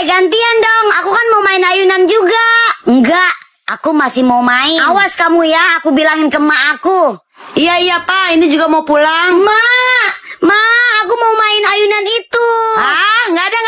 gantian dong. Aku kan mau main ayunan juga. Enggak, aku masih mau main. Awas kamu ya, aku bilangin ke mak aku. Iya Pak, ini juga mau pulang. Ma, aku mau main ayunan itu. Ah, nggak ada.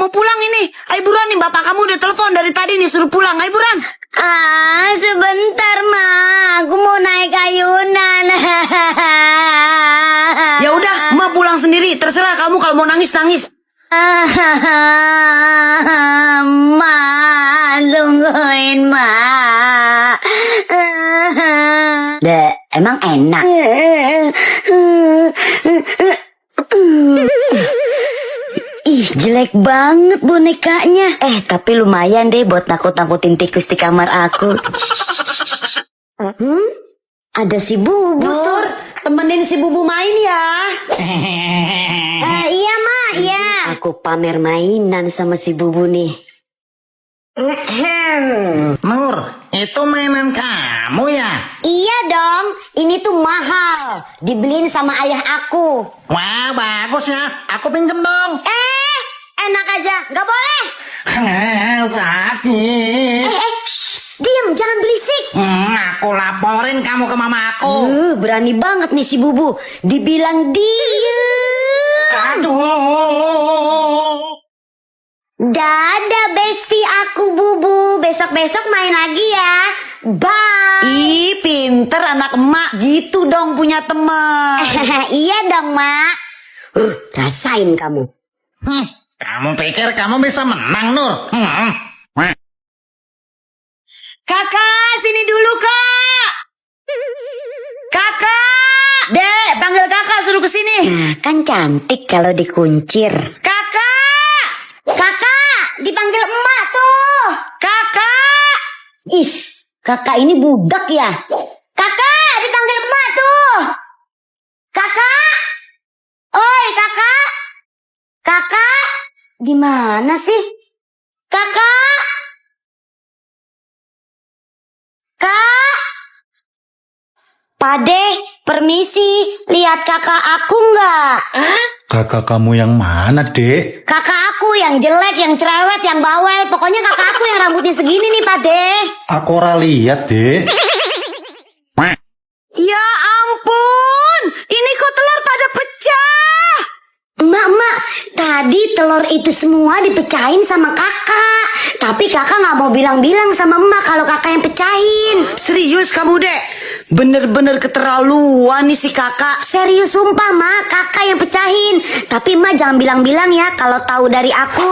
Mau pulang ini. Ayo buruan nih, bapak kamu udah telepon dari tadi nih suruh pulang. Ayo buruan. Sebentar ma, aku mau naik ayunan. Ya udah, Ma pulang sendiri. Terserah kamu kalau mau nangis. Ma, tungguin ma. Deh, emang enak. Ih, jelek banget bonekanya. Tapi lumayan deh buat nakut-nakutin tikus di kamar aku. Ada si Bubu. Nur, temenin si Bubu main ya. Iya ma, iya. Aku pamer mainan sama si Bubu nih. Nur, itu mainan kamu ya? Iya dong, ini tuh mahal. Dibeliin sama ayah aku. Wah, bagus ya. Aku pinjem dong. Enak aja, nggak boleh. Sakit. Diam, jangan berisik. Aku laporin kamu ke mama aku. Berani banget nih si Bubu. Dibilang diem. Aduh. Dadah besti aku Bubu. Besok-besok main lagi ya. Bye. Ih, pinter anak emak. Gitu dong punya teman. Iya dong mak. Rasain kamu. Kamu pikir kamu bisa menang, Nur? Kakak, sini dulu kak. Kakak. Dek, panggil kakak suruh kesini. Kan cantik kalau dikuncir. Kakak. Kakak, dipanggil emak tuh. Kakak. Kakak ini budak ya. Kakak, dipanggil emak tuh. Kakak. Oi, kakak. Kakak, di mana sih? Kakak. Kak. Pade, permisi. Lihat kakak aku nggak? Kakak kamu yang mana, Dek? Kakak aku yang jelek, yang cerewet, yang bawel. Pokoknya kakak aku yang rambutnya segini nih, Pade. Aku ora lihat, Dek. Ya ampun. Ini kok telur pada pecah. Mak, tadi telur itu semua dipecahin sama kakak. Tapi kakak nggak mau bilang-bilang sama emak kalau kakak yang pecahin. Serius kamu dek? Bener-bener keterlaluan nih si kakak. Serius sumpah mak, kakak yang pecahin. Tapi emak jangan bilang-bilang ya kalau tahu dari aku.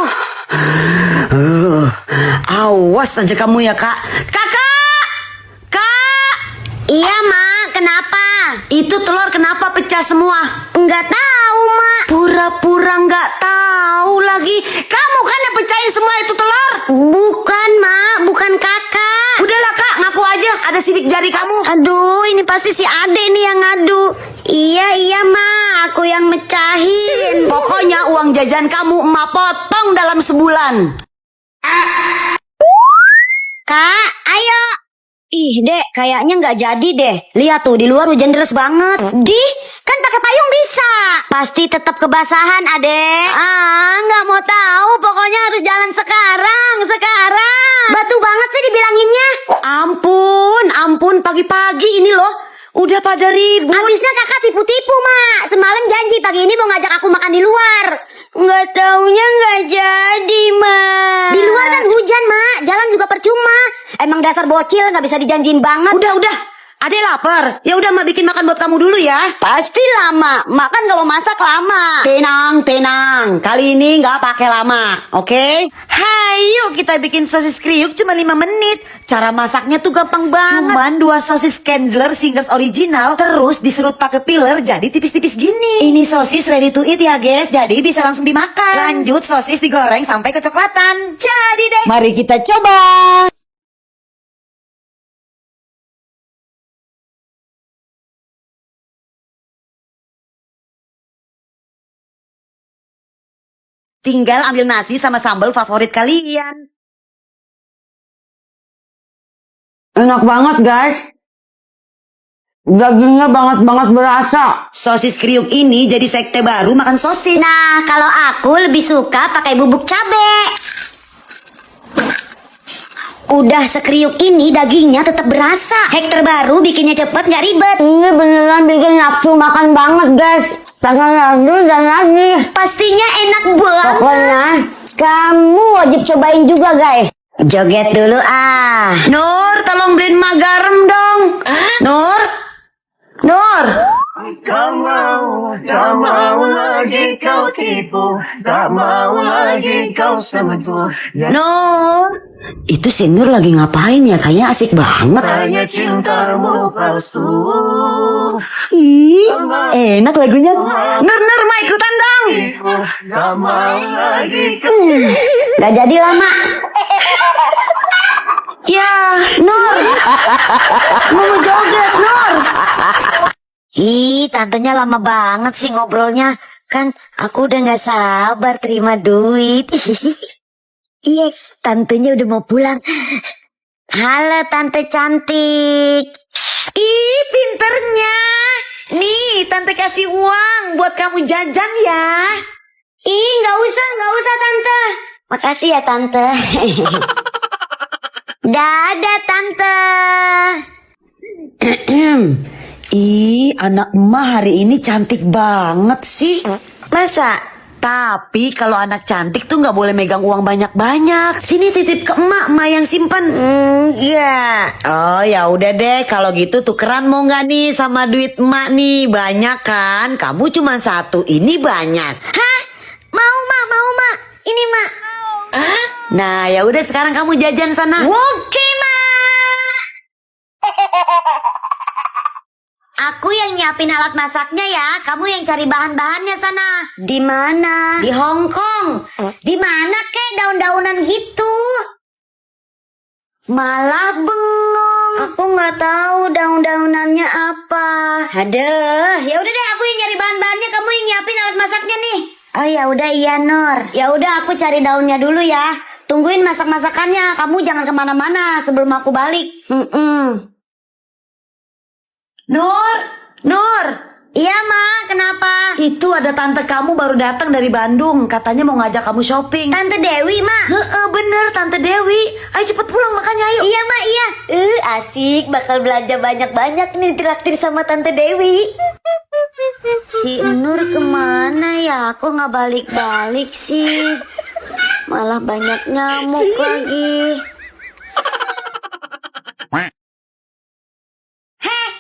Awas aja kamu ya kak. Kakak! Kak! Iya mak, kenapa? Itu telur kenapa pecah semua? Nggak tahu mak. Pura-pura nggak tahu lagi. Kamu kan yang pecahin semua itu telur? Bukan mak, bukan kakak. Udahlah kak, ngaku aja ada sidik jari kamu. Aduh, ini pasti si Ade nih yang ngadu. Iya mak, aku yang mecahin. Pokoknya uang jajan kamu emak potong dalam sebulan. Kak, ayo. Ih dek, kayaknya nggak jadi deh. Lihat tuh, di luar hujan deras banget. Kan pakai payung bisa. Pasti tetap kebasahan, adek. Nggak mau tahu. Pokoknya harus jalan sekarang. Batu banget sih dibilanginnya. Ampun, pagi-pagi ini loh. Udah pada ribut. Habisnya kakak tipu-tipu, mak. Semalam janji pagi ini mau ngajak aku makan di luar. Nggak taunya nggak jadi, mak. Di luar kan hujan, mak. Jalan juga percuma. Emang dasar bocil nggak bisa dijanjiin banget. Udah. Adek lapar. Ya udah mak bikin makan buat kamu dulu ya. Pasti lama. Makan kalau masak lama. Tenang. Kali ini nggak pakai lama, oke? Hayo kita bikin sosis kriuk cuma 5 menit. Cara masaknya tuh gampang banget. Cuman 2 sosis Kenzler Singers original, terus diserut pakai peeler jadi tipis-tipis gini. Ini sosis ready to eat ya guys, jadi bisa langsung dimakan. Lanjut sosis digoreng sampai kecoklatan. Jadi deh. Mari kita coba. Tinggal ambil nasi sama sambal favorit kalian. Enak banget guys. Dagingnya banget berasa. Sosis kriuk ini jadi sekte baru makan sosis. Nah, kalau aku lebih suka pakai bubuk cabe. udah sekriuk ini dagingnya tetap berasa. Hack terbaru bikinnya cepet nggak ribet. Ini beneran bikin nafsu makan banget guys. Pengen lagi dan lagi. Pastinya enak banget. Pokoknya kamu wajib cobain juga guys. Joget dulu ah. Nur, tolong beliin mak garam dong. Nur. Nur. Tak mau lagi kau tipu, tak mau lagi kau sentuh. Nur. Itu si Nur lagi ngapain ya? Kayaknya asik banget. Hanya cintamu palsu. Ih, enak lagunya. Nur, mau ikutan dong. Tak mau lagi kau. Gak jadi lama. Ya, Nur. Mau joget, Nur. Ih, tantenya lama banget sih ngobrolnya. Kan aku udah gak sabar terima duit. Yes, tantenya udah mau pulang. Halo tante cantik. Ih, pinternya. Nih, tante kasih uang buat kamu jajan ya. Ih, gak usah tante. Makasih ya tante. Dadah tante. Ih, anak emak hari ini cantik banget sih. Masa? Tapi kalau anak cantik tuh nggak boleh megang uang banyak-banyak. Sini titip ke emak yang simpen. Iya. Oh ya udah deh, kalau gitu tukeran mau nggak nih sama duit emak nih? Banyak kan? Kamu cuma satu, ini banyak. Hah? Mau mak. Ini mak. Nah ya udah sekarang kamu jajan sana. Oke mak. Aku yang nyiapin alat masaknya ya. Kamu yang cari bahan-bahannya sana. Di mana? Di Hong Kong. Di mana kek daun-daunan gitu? Malah bengong. Aku nggak tahu daun-daunannya apa. Aduh, ya udah deh aku yang nyari bahan-bahannya, kamu yang nyiapin alat masaknya nih. Oh ya udah iya Nur. Ya udah aku cari daunnya dulu ya. Tungguin masak-masakannya. Kamu jangan kemana-mana sebelum aku balik. Nur, Iya Ma, kenapa? itu ada tante kamu baru datang dari Bandung. Katanya mau ngajak kamu shopping. Tante Dewi Ma. Bener, Tante Dewi. Ayo cepet pulang makanya ayo. Iya Ma, iya. Asik, bakal belanja banyak-banyak nih ditraktir sama Tante Dewi. Si Nur kemana ya? Kok nggak balik-balik sih? Malah banyak nyamuk lagi.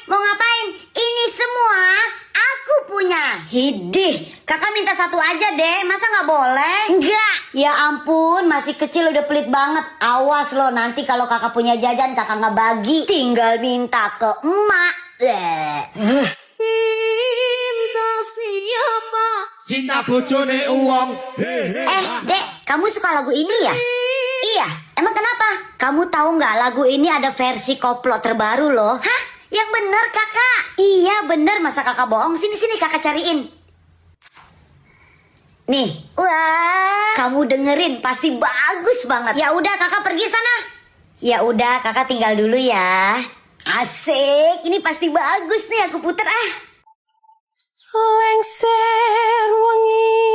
Mau ngapain? Ini semua aku punya. Hidih, kakak minta satu aja deh. Masa nggak boleh? Enggak. Ya ampun, masih kecil udah pelit banget. Awas loh, nanti kalau kakak punya jajan kakak nggak bagi. Tinggal minta ke emak. Cinta bojone uang. Dek, kamu suka lagu ini ya? Iya, emang kenapa? Kamu tahu nggak lagu ini ada versi koplo terbaru loh? Hah? Yang bener kakak? Iya bener, masa kakak bohong? Sini kakak cariin. Nih, wah, kamu dengerin pasti bagus banget. Ya udah kakak pergi sana. Ya udah kakak tinggal dulu ya. Asik, ini pasti bagus nih, aku puter ah. Lengser wangi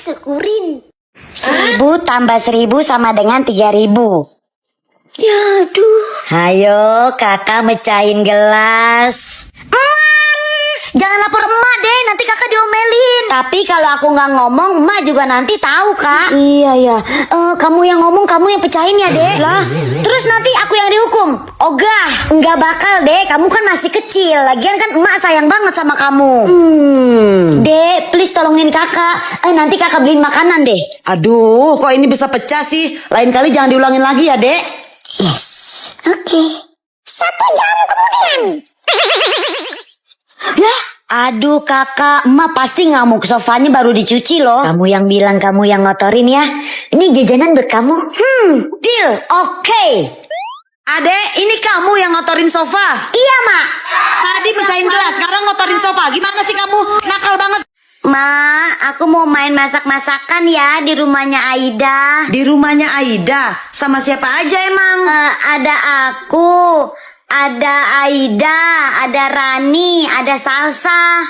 Syukurin. 1000 tambah 1000 sama dengan 3000. Ya aduh. Hayo kakak mecahin gelas. Jangan lapor emak deh, nanti kakak diomelin. Tapi kalau aku nggak ngomong, emak juga nanti tahu kak. Iya ya. Kamu yang ngomong, kamu yang pecahin ya deh. Lah, terus nanti aku yang dihukum. Ogah, nggak bakal deh. Kamu kan masih kecil. Lagian kan emak sayang banget sama kamu. Dek, please tolongin kakak. Nanti kakak beliin makanan deh. Aduh, kok ini bisa pecah sih? Lain kali jangan diulangin lagi ya, Dek. Yes. Oke. 1 jam kemudian. Ya, aduh kakak, emak pasti ngamuk, sofanya baru dicuci loh. Kamu yang bilang kamu yang ngotorin ya. Ini jajanan buat kamu. Deal, oke. Adek, ini kamu yang ngotorin sofa. Iya mak. Tadi pecahin gelas, sekarang ngotorin sofa. Gimana sih kamu? Nakal banget. Ma, aku mau main masak-masakan ya di rumahnya Aida. Di rumahnya Aida? Sama siapa aja emang? Ada aku, ada Aida, ada Rani, ada Salsa.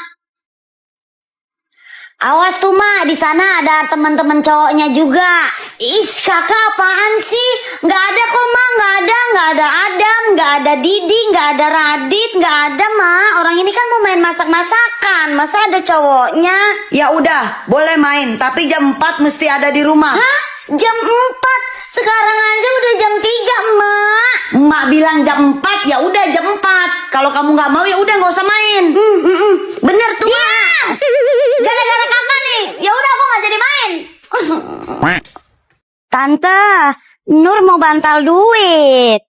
Awas tuh mak, di sana ada teman-teman cowoknya juga. Is kakak apaan sih? Nggak ada kok mak, nggak ada Adam, nggak ada Didi, nggak ada Radit, nggak ada mak. Orang ini kan mau main masak-masakan, masa ada cowoknya? Ya udah, boleh main, tapi jam 4 mesti ada di rumah. Hah? Jam 4? Sekarang aja udah jam 3 mak. Emak bilang jam 4, ya udah jam 4. Kalau kamu nggak mau ya udah nggak usah main. Bener tuh mak. Gara-gara kakak nih, ya udah aku nggak jadi main. Tante, Nur mau bantal duit.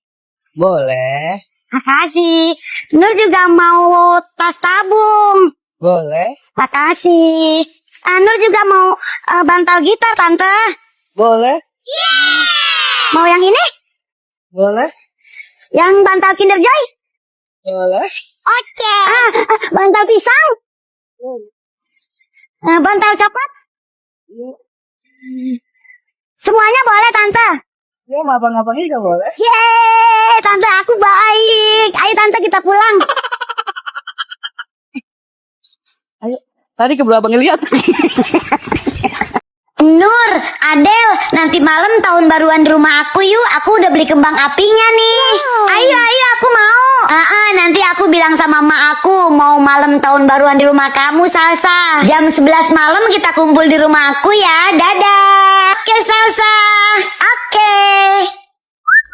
Boleh. Makasih. Nur juga mau tas tabung. Boleh. Makasih. Nur juga mau bantal gitar, Tante. Boleh. Mau yang ini? Boleh. Yang bantal Kinder Joy? Boleh. Oke. Bantal pisang? Bantal coklat? Semuanya boleh, Tante. Ya, abang-abang juga boleh. Yeay, Tante aku baik. Ayo Tante kita pulang. Ayo. Tadi keburu abang lihat. Nur, Adel, nanti malam tahun baruan di rumah aku yuk. Aku udah beli kembang apinya nih. Ayo, aku mau. Nanti aku bilang sama emak aku mau malam tahun baruan di rumah kamu, Salsa. Jam 11 malam kita kumpul di rumah aku ya. Dadah. Oke, Salsa. Oke.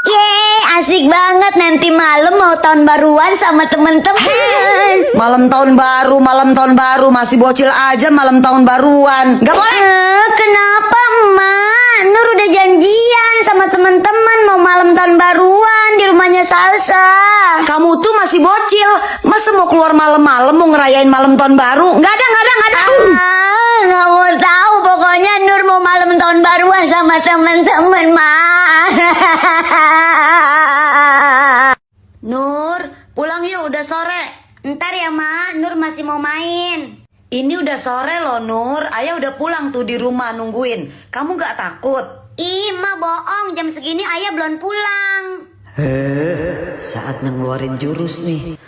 Yeay, asik banget nanti malam mau tahun baruan sama temen-temen. Malam tahun baru, masih bocil aja malam tahun baruan. Gak boleh. Kenapa emak? Nur udah janjian sama temen-temen mau malam tahun baruan di rumahnya Salsa. Kamu tuh masih bocil, masa mau keluar malam-malam mau ngerayain malam tahun baru? Gak ada. Nggak mau tahu, pokoknya Nur mau malam tahun baruan sama temen-temen, mak. Nur, pulang yuk, udah sore. Ntar ya, mak. Nur masih mau main. Ini udah sore loh, Nur. Ayah udah pulang tuh di rumah nungguin. Kamu gak takut? Ih, mak bohong. Jam segini ayah belum pulang. Saatnya ngeluarin jurus nih.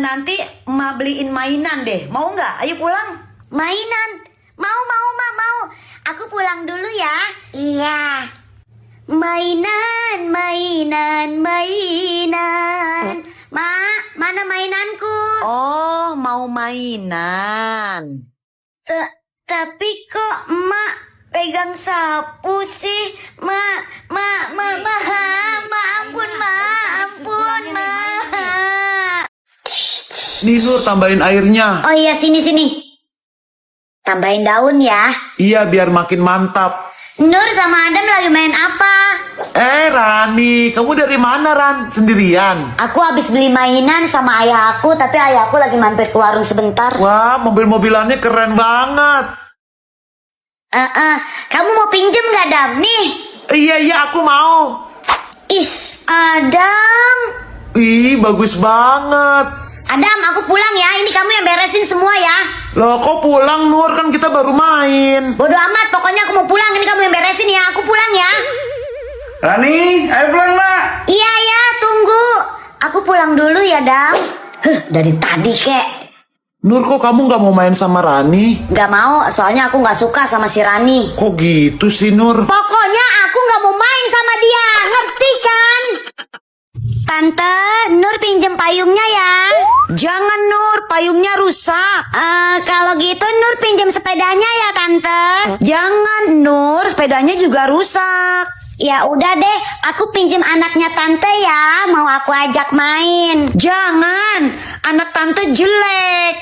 Nanti emak beliin mainan deh. Mau nggak? Ayo pulang. Mainan? Mau, mak, mau. Aku pulang dulu ya. Iya. Mainan. Mak, mana mainanku? Oh, mau mainan. Tapi kok emak pegang sapu sih? Ampun, mak. Nih Nur, tambahin airnya. Oh iya, sini. Tambahin daun ya. Iya, biar makin mantap. Nur sama Adam lagi main apa? Rani, kamu dari mana Ran? Sendirian? Aku habis beli mainan sama ayah aku, tapi ayah aku lagi mampir ke warung sebentar. Wah, mobil-mobilannya keren banget. Kamu mau pinjem gak, Dam? Nih. Iya, aku mau. Is, Adam. Ih, bagus banget. Adam, aku pulang ya. Ini kamu yang beresin semua ya. Loh, kok pulang Nur? Kan kita baru main. Bodoh amat, pokoknya aku mau pulang. Ini kamu yang beresin ya. Aku pulang ya. Rani, ayo pulang nak. Iya ya, tunggu. Aku pulang dulu ya, Dam. Dari tadi kek. Nur, kok kamu gak mau main sama Rani? Gak mau, soalnya aku gak suka sama si Rani. Kok gitu sih Nur? Pokoknya aku gak mau main sama dia. Ngerti kan? Tante, Nur pinjem payungnya ya. Jangan Nur, payungnya rusak. Kalau gitu Nur pinjem sepedanya ya, Tante. Jangan Nur, sepedanya juga rusak. Ya udah deh, aku pinjem anaknya Tante ya. Mau aku ajak main. Jangan, anak tante jelek.